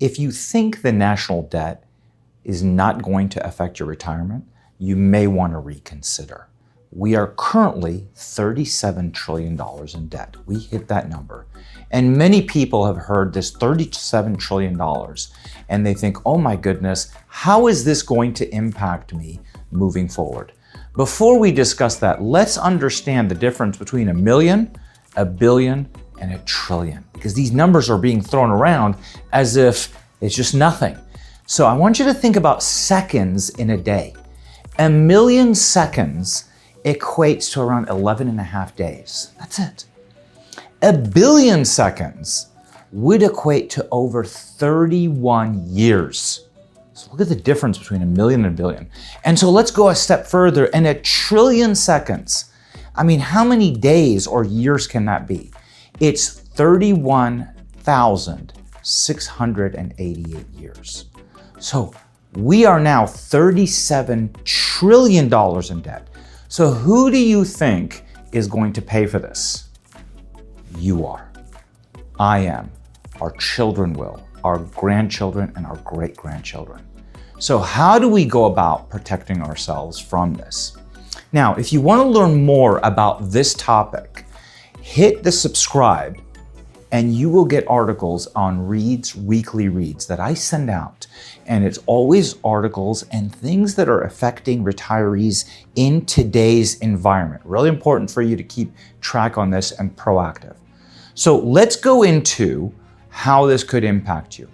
If you think the national debt is not going to affect your retirement, you may want to reconsider. We are currently $37 trillion in debt. We hit that number. And many people have heard this $37 trillion and they think, oh my goodness, how is this going to impact me moving forward? Before we discuss that, let's understand the difference between a million, a billion, and a trillion, because these numbers are being thrown around as if it's just nothing. So I want you to think about seconds in a day. A million seconds equates to around 11 and a half days. That's it. A billion seconds would equate to over 31 years. So look at the difference between a million and a billion. And so let's go a step further. And a trillion seconds, I mean, how many days or years can that be? It's 31,688 years. So we are now $37 trillion in debt. So who do you think is going to pay for this? You are. I am. Our children will. Our grandchildren and our great-grandchildren. So how do we go about protecting ourselves from this? Now, if you want to learn more about this topic, hit the subscribe and you will get articles on Reed's Weekly Reads that I send out. And it's always articles and things that are affecting retirees in today's environment. Really important for you to keep track on this and proactive. So let's go into how this could impact you.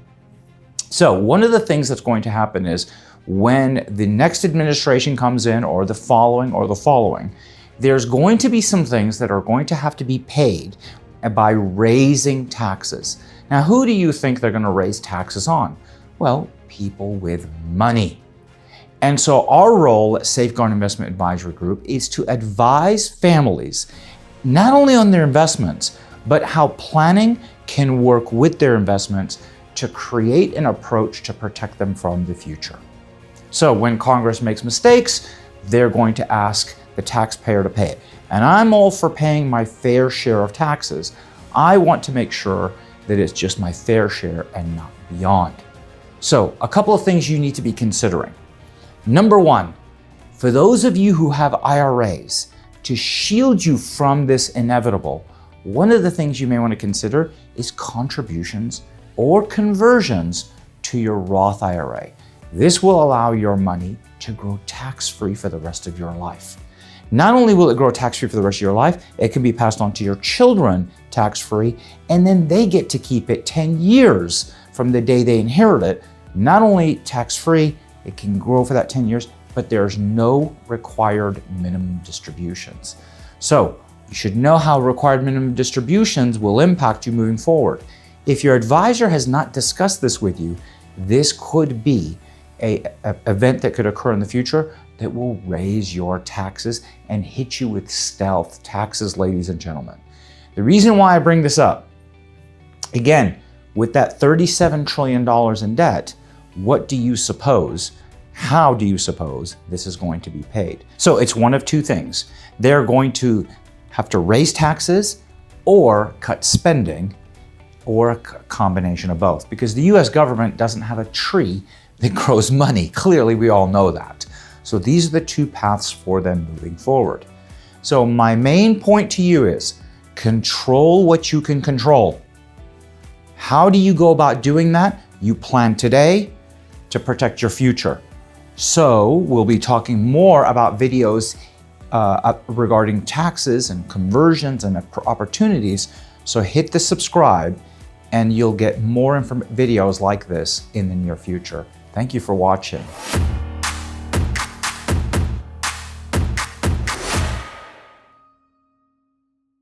So one of the things that's going to happen is when the next administration comes in, or the following, there's going to be some things that are going to have to be paid by raising taxes. Now, who do you think they're going to raise taxes on? Well, people with money. And so our role at Safeguard Investment Advisory Group is to advise families not only on their investments, but how planning can work with their investments to create an approach to protect them from the future. So when Congress makes mistakes, they're going to ask the taxpayer to pay it. And I'm all for paying my fair share of taxes. I want to make sure that it's just my fair share and not beyond. So a couple of things you need to be considering. Number one, for those of you who have IRAs, to shield you from this inevitable, one of the things you may want to consider is contributions or conversions to your Roth IRA. This will allow your money to grow tax-free for the rest of your life. Not only will it grow tax-free for the rest of your life, it can be passed on to your children tax-free, and then they get to keep it 10 years from the day they inherit it. Not only tax-free, it can grow for that 10 years, but there's no required minimum distributions. So you should know how required minimum distributions will impact you moving forward. If your advisor has not discussed this with you, this could be an event that could occur in the future that will raise your taxes and hit you with stealth taxes, ladies and gentlemen. The reason why I bring this up, again, with that $37 trillion in debt, what do you suppose, how do you suppose this is going to be paid? So it's one of two things. They're going to have to raise taxes or cut spending, or a combination of both, because the US government doesn't have a tree that grows money. Clearly, we all know that. So these are the two paths for them moving forward. So my main point to you is control what you can control. How do you go about doing that? You plan today to protect your future. So we'll be talking more about videos regarding taxes and conversions and opportunities. So hit the subscribe and you'll get more videos like this in the near future. Thank you for watching.